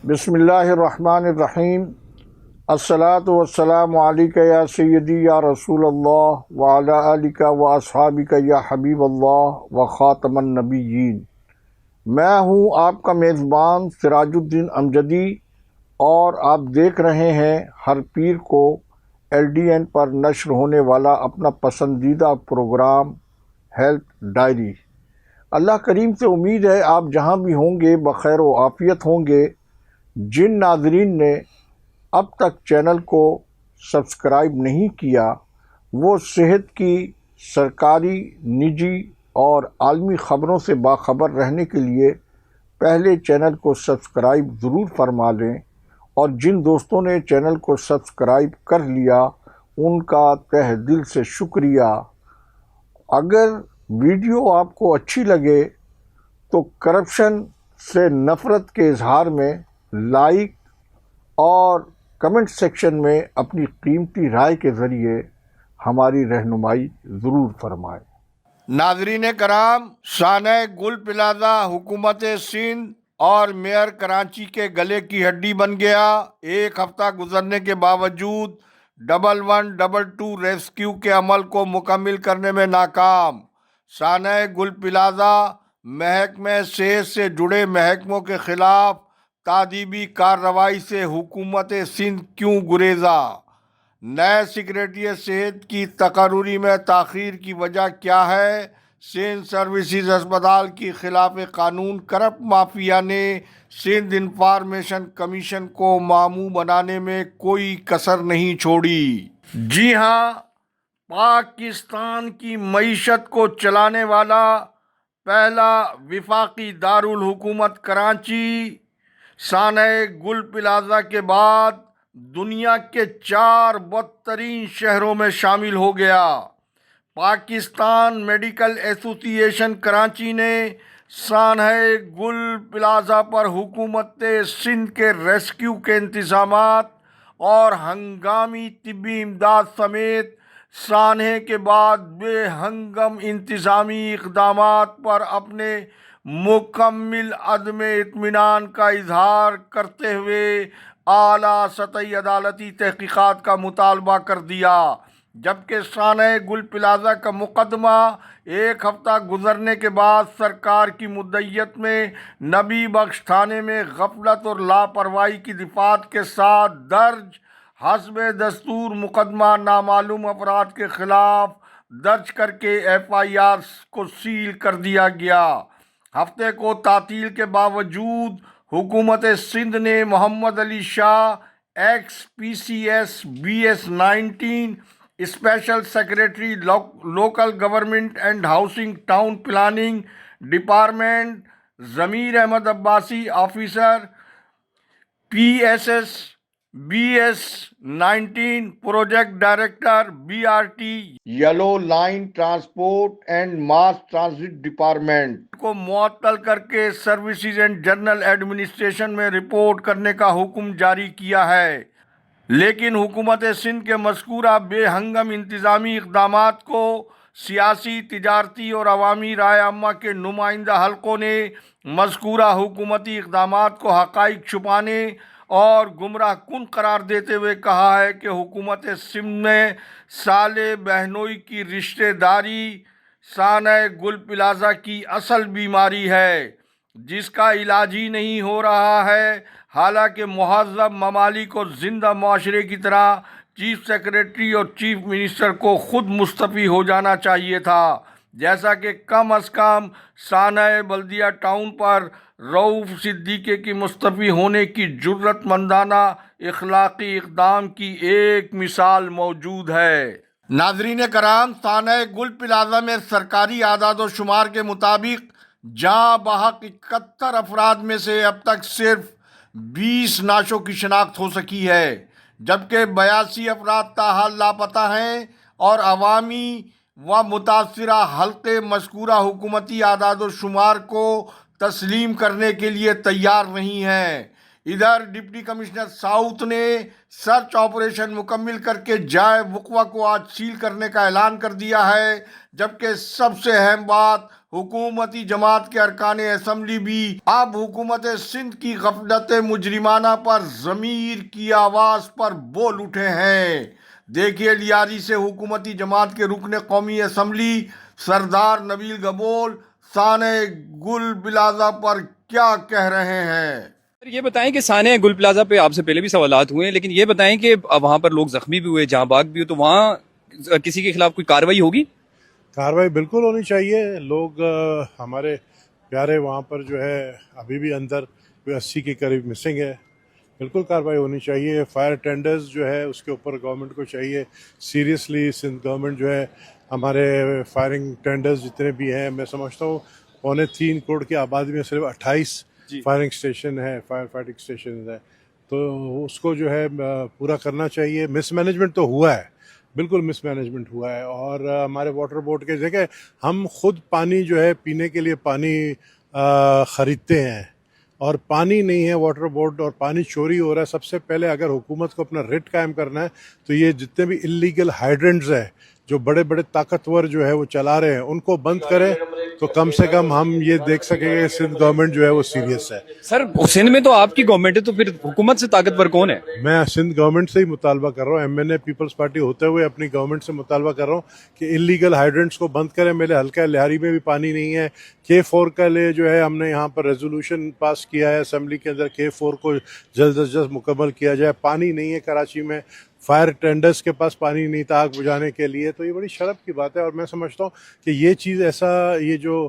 بسم اللہ الرحمن الرحیم۔ الصلاۃ والسلام علیک یا سیدی یا رسول اللہ وعلی آلک و اصحابک یا حبیب اللہ و خاتم النبیین۔ میں ہوں آپ کا میزبان سراج الدین امجدی، اور آپ دیکھ رہے ہیں ہر پیر کو LDN پر نشر ہونے والا اپنا پسندیدہ پروگرام ہیلتھ ڈائری۔ اللہ کریم سے امید ہے آپ جہاں بھی ہوں گے بخیر و عافیت ہوں گے۔ جن ناظرین نے اب تک چینل کو سبسکرائب نہیں کیا، وہ صحت کی سرکاری، نجی اور عالمی خبروں سے باخبر رہنے کے لیے پہلے چینل کو سبسکرائب ضرور فرما لیں، اور جن دوستوں نے چینل کو سبسکرائب کر لیا ان کا تہ دل سے شکریہ۔ اگر ویڈیو آپ کو اچھی لگے تو کرپشن سے نفرت کے اظہار میں لائک اور کمنٹ سیکشن میں اپنی قیمتی رائے کے ذریعے ہماری رہنمائی ضرور فرمائیں۔ ناظرین کرام، سانحہ گل پلازہ حکومت سندھ اور میئر کراچی کے گلے کی ہڈی بن گیا۔ ایک ہفتہ گزرنے کے باوجود 1122 ریسکیو کے عمل کو مکمل کرنے میں ناکام۔ سانحہ گل پلازہ محکمہ صحت سے جڑے محکموں کے خلاف تادیبی کارروائی سے حکومت سندھ کیوں گریزا؟ نئے سیکریٹریٹ صحت کی تقرری میں تاخیر کی وجہ کیا ہے؟ سندھ سروسز ہسپتال کی خلاف قانون کرپٹ مافیا نے سندھ انفارمیشن کمیشن کو ماموں بنانے میں کوئی کسر نہیں چھوڑی۔ جی ہاں، پاکستان کی معیشت کو چلانے والا پہلا وفاقی دارالحکومت کراچی سانحہ گل پلازہ کے بعد دنیا کے 4 بدترین شہروں میں شامل ہو گیا۔ پاکستان میڈیکل ایسوسی ایشن کراچی نے سانحہ گل پلازہ پر حکومت سندھ کے ریسکیو کے انتظامات اور ہنگامی طبی امداد سمیت سانحے کے بعد بے ہنگم انتظامی اقدامات پر اپنے مکمل عدم اطمینان کا اظہار کرتے ہوئے اعلیٰ سطحی عدالتی تحقیقات کا مطالبہ کر دیا، جبکہ سانحہ گل پلازہ کا مقدمہ ایک ہفتہ گزرنے کے بعد سرکار کی مدعیت میں نبی بخش تھانے میں غفلت اور لاپرواہی کی دفعات کے ساتھ درج حسب دستور مقدمہ نامعلوم افراد کے خلاف درج کر کے FIR کو سیل کر دیا گیا۔ ہفتے کو تعطیل کے باوجود حکومت سندھ نے Muhammad Ali Shah XPCS BS19 special secretary local government and housing town planning department, Zameer Ahmed Abbasi officer PSS BS19 project director BRT yellow line transport and mass transit department کو معطل کر کے سروسز اینڈ جنرل ایڈمنسٹریشن میں رپورٹ کرنے کا حکم جاری کیا ہے، لیکن حکومت سندھ کے مذکورہ بے ہنگم انتظامی اقدامات کو سیاسی، تجارتی اور عوامی رائے عامہ کے نمائندہ حلقوں نے مذکورہ حکومتی اقدامات کو حقائق چھپانے اور گمراہ کن قرار دیتے ہوئے کہا ہے کہ حکومت سندھ میں صالح بہنوئی کی رشتہ داری سانحہ گل پلازہ کی اصل بیماری ہے، جس کا علاج ہی نہیں ہو رہا ہے۔ حالانکہ مہذب ممالک اور زندہ معاشرے کی طرح چیف سیکریٹری اور چیف منسٹر کو خود مستعفی ہو جانا چاہیے تھا، جیسا کہ کم از کم سانحہ بلدیہ ٹاؤن پر رؤوف صدیقی کی مستعفی ہونے کی جرأت مندانہ اخلاقی اقدام کی ایک مثال موجود ہے۔ ناظرین کرام، سانحہ گل پلازہ میں سرکاری اعداد و شمار کے مطابق جاں بحق 71 افراد میں سے اب تک صرف 20 نعشوں کی شناخت ہو سکی ہے، جبکہ 82 افراد تاحال لاپتہ ہیں، اور عوامی و متاثرہ حلقے مذکورہ حکومتی اعداد و شمار کو تسلیم کرنے کے لیے تیار نہیں ہیں۔ ادھر ڈپٹی کمشنر ساؤتھ نے سرچ آپریشن مکمل کر کے جائے وقوع کو آج سیل کرنے کا اعلان کر دیا ہے، جبکہ سب سے اہم بات حکومتی جماعت کے ارکان اسمبلی بھی اب حکومت سندھ کی غفلت مجرمانہ پر ضمیر کی آواز پر بول اٹھے ہیں۔ دیکھیے لیاری سے حکومتی جماعت کے رکن قومی اسمبلی سردار نبیل گبول سانحہ گل پلازہ پر کیا کہہ رہے ہیں۔ یہ بتائیں کہ سانحہ گل پلازہ پہ آپ سے پہلے بھی سوالات ہوئے ہیں، لیکن یہ بتائیں کہ وہاں پر لوگ زخمی بھی ہوئے، جہاں باغ بھی ہوئے، تو وہاں کسی کے خلاف کوئی کارروائی ہوگی؟ کارروائی بالکل ہونی چاہیے۔ لوگ ہمارے پیارے وہاں پر جو ہے ابھی بھی اندر کوئی 80 کے قریب مسنگ ہے، بالکل کارروائی ہونی چاہیے۔ فائر ٹینڈرز جو ہے اس کے اوپر گورنمنٹ کو چاہیے سیریسلی، سندھ گورنمنٹ جو ہے ہمارے فائرنگ ٹینڈرز جتنے بھی ہیں، میں سمجھتا ہوں 3.25 کروڑ کی آبادی میں صرف 28 فائرنگ اسٹیشن ہے، فائر فائٹنگ اسٹیشن ہے، تو اس کو جو ہے پورا کرنا چاہیے۔ مس مینجمنٹ تو ہوا ہے، بالکل مس مینجمنٹ ہوا ہے، اور ہمارے واٹر بورڈ کے دیکھیں ہم خود پانی جو ہے پینے کے لیے پانی خریدتے ہیں اور پانی نہیں ہے واٹر بورڈ، اور پانی چوری ہو رہا ہے۔ سب سے پہلے اگر حکومت کو اپنا ریٹ قائم کرنا ہے تو یہ جتنے بھی انلیگل ہائیڈرنٹس ہیں جو بڑے بڑے طاقتور جو ہے وہ چلا رہے ہیں ان کو بند کرے، تو کم سے کم ہم یہ دیکھ سکیں گے سندھ گورنمنٹ جو ہے وہ سیریس ہے۔ سر سندھ میں تو آپ کی گورنمنٹ ہے، تو پھر حکومت سے طاقتور کون ہے؟ میں سندھ گورنمنٹ سے ہی مطالبہ کر رہا ہوں، ایم این اے پیپلز پارٹی ہوتے ہوئے اپنی گورنمنٹ سے مطالبہ کر رہا ہوں کہ انلیگل ہائیڈرنٹس کو بند کریں۔ میرے حلقہ لہاری میں بھی پانی نہیں ہے، K4 کا لے جو ہے ہم نے یہاں پر ریزولوشن پاس کیا ہے اسمبلی کے اندر، K4 کو جلد از جلد مکمل کیا جائے۔ پانی نہیں ہے کراچی میں، فائر ٹینڈرز کے پاس پانی نہیں تھا آگ بجھانے کے لیے، تو یہ بڑی شرم کی بات ہے، اور میں سمجھتا ہوں کہ یہ چیز ایسا، یہ جو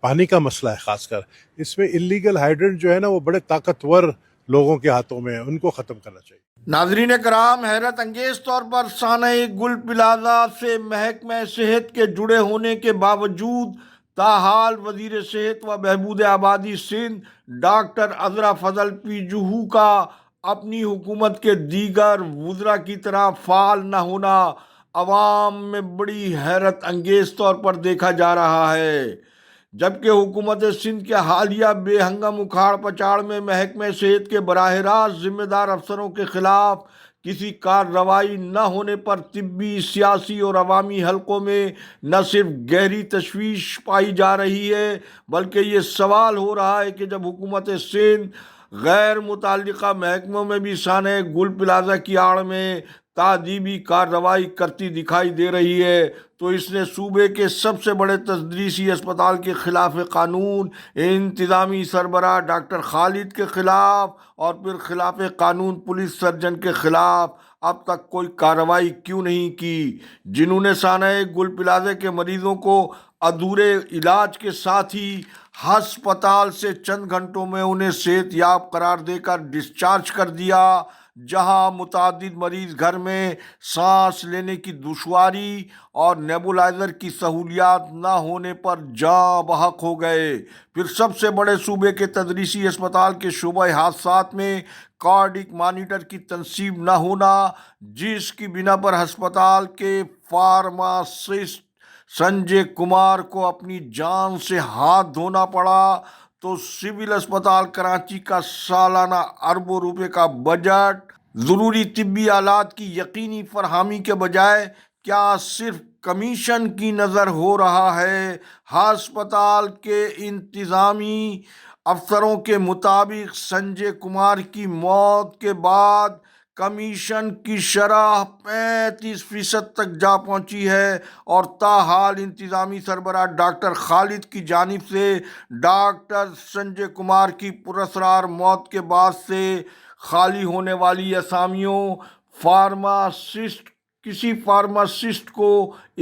پانی کا مسئلہ ہے خاص کر، اس میں انلیگل ہائیڈرنٹ جو ہے نا وہ بڑے طاقتور لوگوں کے ہاتھوں میں ہے، ان کو ختم کرنا چاہیے۔ ناظرین کرام، حیرت انگیز طور پر سانحہ گل پلازہ سے محکمہ صحت کے جڑے ہونے کے باوجود تاحال وزیر صحت و بہبود آبادی سندھ ڈاکٹر عذرا فضل پی جوہو کا اپنی حکومت کے دیگر وزراء کی طرح فعال نہ ہونا عوام میں بڑی حیرت انگیز طور پر دیکھا جا رہا ہے۔ جبکہ حکومت سندھ کے حالیہ بے ہنگم اکھاڑ پچاڑ میں محکمہ صحت کے براہ راست ذمہ دار افسروں کے خلاف کسی کارروائی نہ ہونے پر طبی، سیاسی اور عوامی حلقوں میں نہ صرف گہری تشویش پائی جا رہی ہے، بلکہ یہ سوال ہو رہا ہے کہ جب حکومت سندھ غیر متعلقہ محکموں میں بھی سانحہ گل پلازہ کی آڑ میں تعذیبی کارروائی کرتی دکھائی دے رہی ہے، تو اس نے صوبے کے سب سے بڑے تدریسی اسپتال کے خلاف قانون انتظامی سربراہ ڈاکٹر خالد کے خلاف اور پھر خلاف قانون پولیس سرجن کے خلاف اب تک کوئی کارروائی کیوں نہیں کی، جنہوں نے سانحہ گل پلازہ کے مریضوں کو ادھورے علاج کے ساتھ ہی ہسپتال سے چند گھنٹوں میں انہیں صحت یاب قرار دے کر ڈسچارج کر دیا، جہاں متعدد مریض گھر میں سانس لینے کی دشواری اور نیبولائزر کی سہولیات نہ ہونے پر جاں بحق ہو گئے۔ پھر سب سے بڑے صوبے کے تدریسی اسپتال کے شعبہ حادثات میں کارڈک مانیٹر کی تنصیب نہ ہونا، جس کی بنا پر ہسپتال کے فارماسسٹ سنجے کمار کو اپنی جان سے ہاتھ دھونا پڑا، تو سول اسپتال کراچی کا سالانہ اربوں روپے کا بجٹ ضروری طبی آلات کی یقینی فراہمی کے بجائے کیا صرف کمیشن کی نظر ہو رہا ہے۔ ہسپتال کے انتظامی افسروں کے مطابق سنجے کمار کی موت کے بعد کمیشن کی شرح 35% تک جا پہنچی ہے، اور تاحال انتظامی سربراہ ڈاکٹر خالد کی جانب سے ڈاکٹر سنجے کمار کی پراسرار موت کے بعد سے خالی ہونے والی اسامیوں کسی فارماسسٹ کو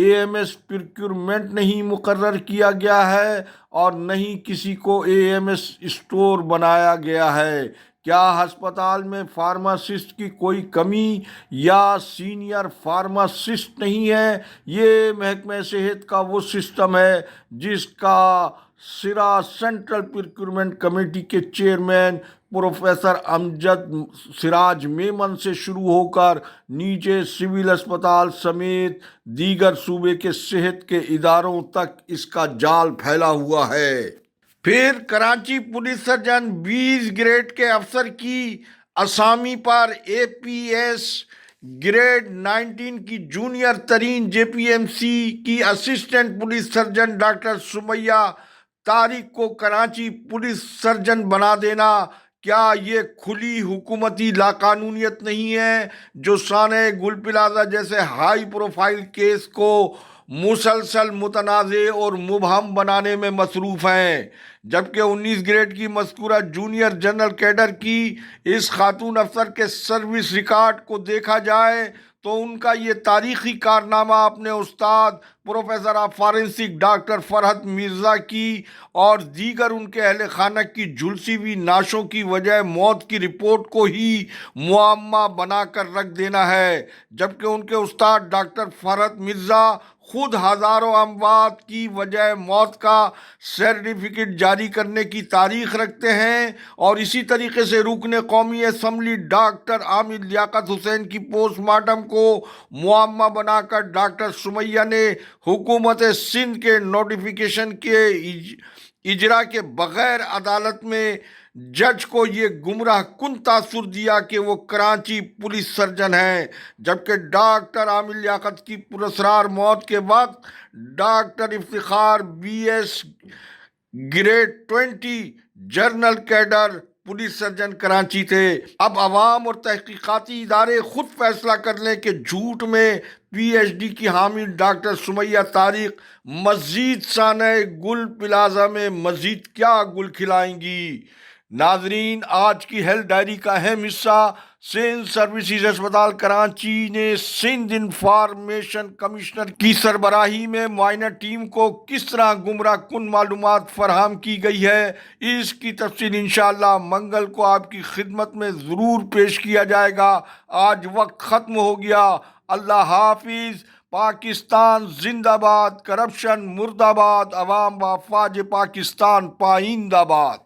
AMS پروکیورمنٹ نہیں مقرر کیا گیا ہے اور نہ ہی کسی کو AMS اسٹور بنایا گیا ہے۔ کیا ہسپتال میں فارماسسٹ کی کوئی کمی یا سینئر فارماسسٹ نہیں ہے؟ یہ محکمہ صحت کا وہ سسٹم ہے جس کا سرا سینٹرل پروکیورمنٹ کمیٹی کے چیئرمین پروفیسر امجد سراج میمن سے شروع ہو کر نیچے سول اسپتال سمیت دیگر صوبے کے صحت کے اداروں تک اس کا جال پھیلا ہوا ہے۔ پھر کراچی پولیس سرجن 20 گریڈ کے افسر کی اسامی پر APS گریڈ 19 کی جونیئر ترین جے پی ایم سی کی assistant police surgeon doctor Sumaiya Tariq کو کراچی پولیس سرجن بنا دینا، کیا یہ کھلی حکومتی لاقانونیت نہیں ہے جو سانحہ گل پلازہ جیسے ہائی پروفائل کیس کو مسلسل متنازع اور مبہم بنانے میں مصروف ہیں؟ جبکہ 19 گریڈ کی مذکورہ جونیئر جنرل کیڈر کی اس خاتون افسر کے سروس ریکارڈ کو دیکھا جائے تو ان کا یہ تاریخی کارنامہ اپنے استاد پروفیسر آف فارنسک ڈاکٹر فرحت مرزا کی اور دیگر ان کے اہل خانہ کی جھلسی ہوئی نعشوں کی وجہ موت کی رپورٹ کو ہی معمہ بنا کر رکھ دینا ہے، جبکہ ان کے استاد ڈاکٹر فرحت مرزا خود ہزاروں اموات کی وجہ موت کا سرٹیفکیٹ جاری کرنے کی تاریخ رکھتے ہیں، اور اسی طریقے سے رکن قومی اسمبلی ڈاکٹر عامر لیاقت حسین کی پوسٹ مارٹم کو معمہ بنا کر ڈاکٹر سمیہ نے حکومت سندھ کے نوٹیفیکیشن کے اجرا کے بغیر عدالت میں جج کو یہ گمراہ کن تاثر دیا کہ وہ کراچی پولیس سرجن ہیں، جبکہ ڈاکٹر عامر لیاقت کی پراسرار موت کے وقت doctor Iftikhar B S grade 20 general cadre police surgeon Karachi تھے۔ اب عوام اور تحقیقاتی ادارے خود فیصلہ کر لیں کہ جھوٹ میں پی ایچ ڈی کی حامل ڈاکٹر سمیہ طارق مزید سانحہ گل پلازہ میں مزید کیا گل کھلائیں گی۔ ناظرین، آج کی ہیلتھ ڈائری کا اہم حصہ سندھ سروسز اسپتال کراچی نے سندھ انفارمیشن کمشنر کی سربراہی میں معائنہ ٹیم کو کس طرح گمراہ کن معلومات فراہم کی گئی ہے، اس کی تفصیل انشاءاللہ منگل کو آپ کی خدمت میں ضرور پیش کیا جائے گا۔ آج وقت ختم ہو گیا۔ اللہ حافظ۔ پاکستان زندہ باد، کرپشن مرد آباد، عوام و افواج پاکستان پائندہ باد۔